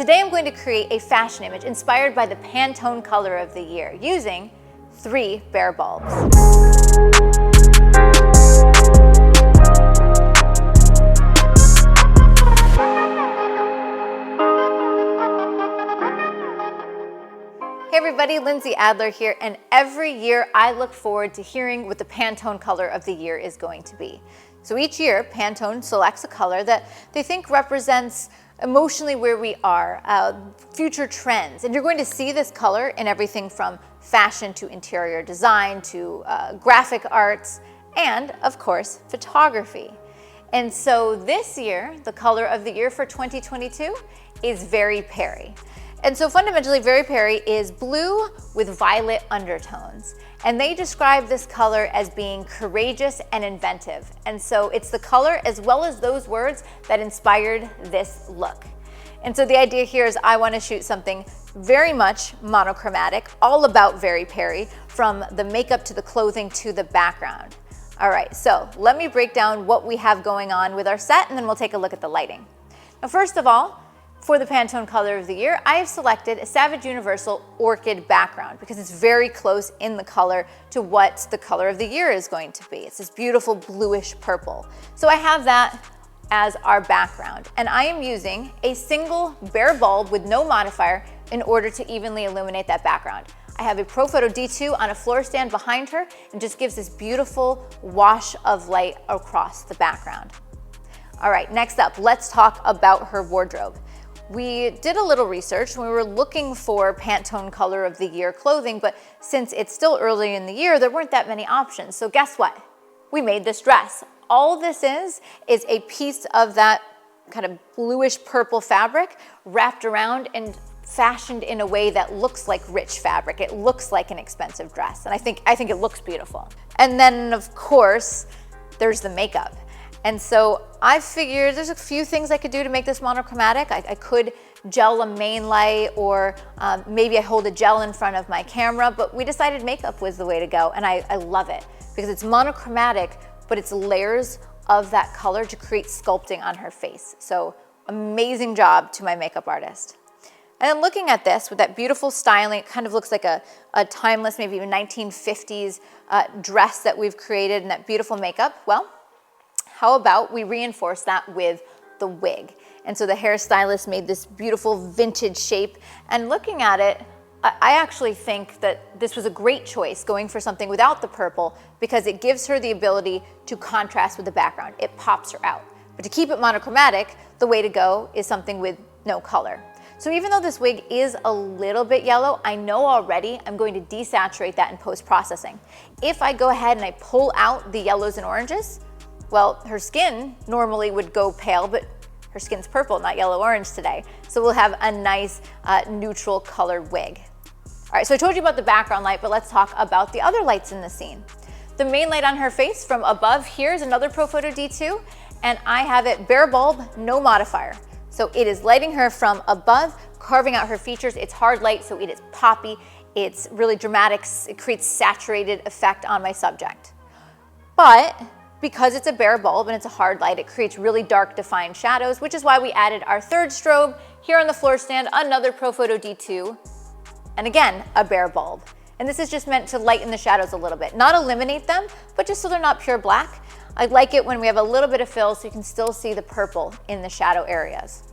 Today I'm going to create a fashion image inspired by the Pantone color of the year using 3 bare bulbs. Hey everybody, Lindsay Adler here, and every year I look forward to hearing what the Pantone color of the year is going to be. So each year, Pantone selects a color that they think represents emotionally where we are, future trends. And you're going to see this color in everything from fashion to interior design to graphic arts and, of course, photography. And so this year, the color of the year for 2022 is Very Peri. And so fundamentally, Very Peri is blue with violet undertones. And they describe this color as being courageous and inventive. And so it's the color as well as those words that inspired this look. And so the idea here is I want to shoot something very much monochromatic, all about Very Peri, from the makeup to the clothing to the background. All right, so let me break down what we have going on with our set, and then we'll take a look at the lighting. Now, first of all, for the Pantone color of the year, I have selected a Savage Universal Orchid background because it's very close in the color to what the color of the year is going to be. It's this beautiful bluish purple. So I have that as our background, and I am using a single bare bulb with no modifier in order to evenly illuminate that background. I have a Profoto D2 on a floor stand behind her and just gives this beautiful wash of light across the background. All right, next up, let's talk about her wardrobe. We did a little research when we were looking for Pantone color of the year clothing, but since it's still early in the year, there weren't that many options. So guess what? We made this dress. All this is a piece of that kind of bluish purple fabric wrapped around and fashioned in a way that looks like rich fabric. It looks like an expensive dress, and I think it looks beautiful. And then of course, there's the makeup. And so I figured there's a few things I could do to make this monochromatic. I could gel a main light, or maybe I hold a gel in front of my camera, but we decided makeup was the way to go, and I love it because it's monochromatic, but it's layers of that color to create sculpting on her face. So amazing job to my makeup artist. And then looking at this with that beautiful styling, it kind of looks like a timeless, maybe even 1950s dress that we've created, and that beautiful makeup. Well, how about we reinforce that with the wig? And so the hairstylist made this beautiful vintage shape, and looking at it, I actually think that this was a great choice going for something without the purple because it gives her the ability to contrast with the background. It pops her out. But to keep it monochromatic, the way to go is something with no color. So even though this wig is a little bit yellow, I know already I'm going to desaturate that in post-processing. If I go ahead and I pull out the yellows and oranges, well, her skin normally would go pale, but her skin's purple, not yellow-orange today. So we'll have a nice neutral colored wig. All right, so I told you about the background light, but let's talk about the other lights in the scene. The main light on her face from above here is another Profoto D2, and I have it bare bulb, no modifier. So it is lighting her from above, carving out her features. It's hard light, so it is poppy. It's really dramatic. It creates saturated effect on my subject. But because it's a bare bulb and it's a hard light, it creates really dark defined shadows, which is why we added our third strobe here on the floor stand, another Profoto D2, and again, a bare bulb. And this is just meant to lighten the shadows a little bit, not eliminate them, but just so they're not pure black. I like it when we have a little bit of fill so you can still see the purple in the shadow areas.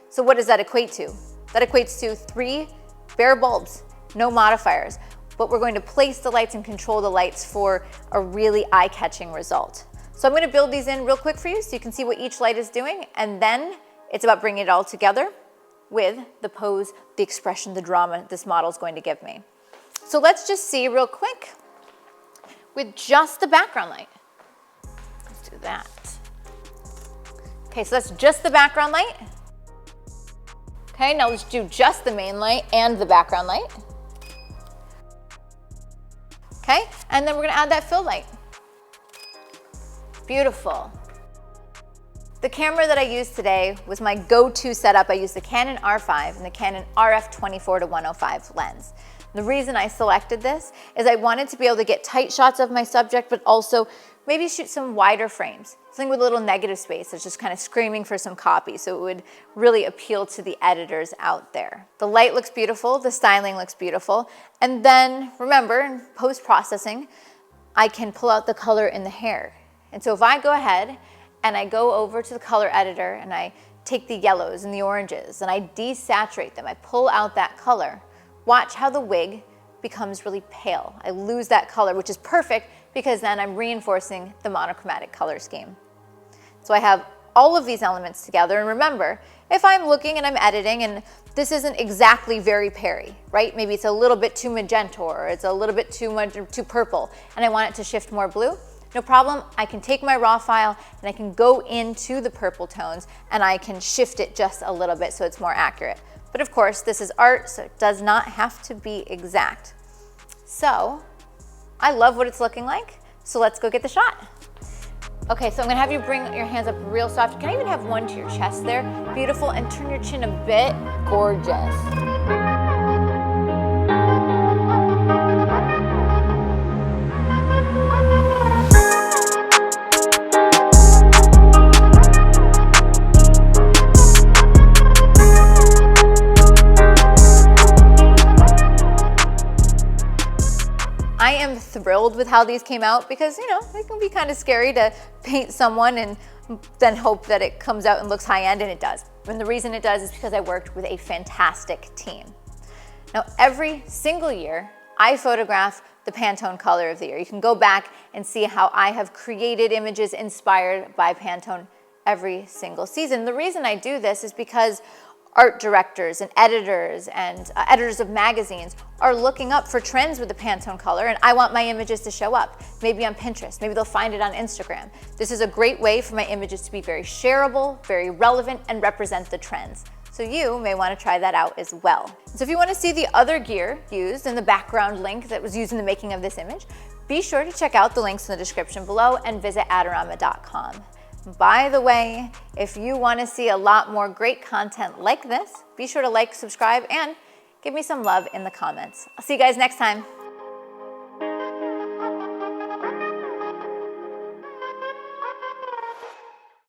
So what does that equate to? That equates to 3 bare bulbs, no modifiers, but we're going to place the lights and control the lights for a really eye-catching result. So I'm going to build these in real quick for you so you can see what each light is doing, and then it's about bringing it all together with the pose, the expression, the drama this model is going to give me. So let's just see real quick with just the background light. Let's do that. Okay, so that's just the background light. Okay, now let's do just the main light and the background light. Okay, and then we're going to add that fill light. Beautiful. The camera that I used today was my go-to setup. I used the Canon R5 and the Canon RF 24-105 lens. The reason I selected this is I wanted to be able to get tight shots of my subject, but also maybe shoot some wider frames, something with a little negative space that's just kind of screaming for some copy, so it would really appeal to the editors out there. The light looks beautiful, the styling looks beautiful, and then remember, in post-processing, I can pull out the color in the hair. And so if I go ahead and I go over to the color editor and I take the yellows and the oranges and I desaturate them, I pull out that color, watch how the wig becomes really pale. I lose that color, which is perfect because then I'm reinforcing the monochromatic color scheme. So I have all of these elements together, and remember, if I'm looking and I'm editing and this isn't exactly very Peri, right? Maybe it's a little bit too magenta or it's a little bit too purple and I want it to shift more blue, no problem. I can take my raw file and I can go into the purple tones and I can shift it just a little bit so it's more accurate. But of course, this is art, so it does not have to be exact. So I love what it's looking like, so let's go get the shot. Okay, so I'm gonna have you bring your hands up real soft. You can even have one to your chest there. Beautiful, and turn your chin a bit. Gorgeous. I am thrilled with how these came out because, you know, it can be kind of scary to paint someone and then hope that it comes out and looks high-end, and it does. And the reason it does is because I worked with a fantastic team. Now, every single year, I photograph the Pantone color of the year. You can go back and see how I have created images inspired by Pantone every single season. The reason I do this is because art directors and editors of magazines are looking up for trends with the Pantone color, and I want my images to show up, maybe on Pinterest, maybe they'll find it on Instagram. This is a great way for my images to be very shareable, very relevant, and represent the trends. So you may want to try that out as well. So if you want to see the other gear used and the background link that was used in the making of this image, be sure to check out the links in the description below and visit adorama.com. By the way, if you want to see a lot more great content like this, be sure to like, subscribe, and give me some love in the comments. I'll see you guys next time.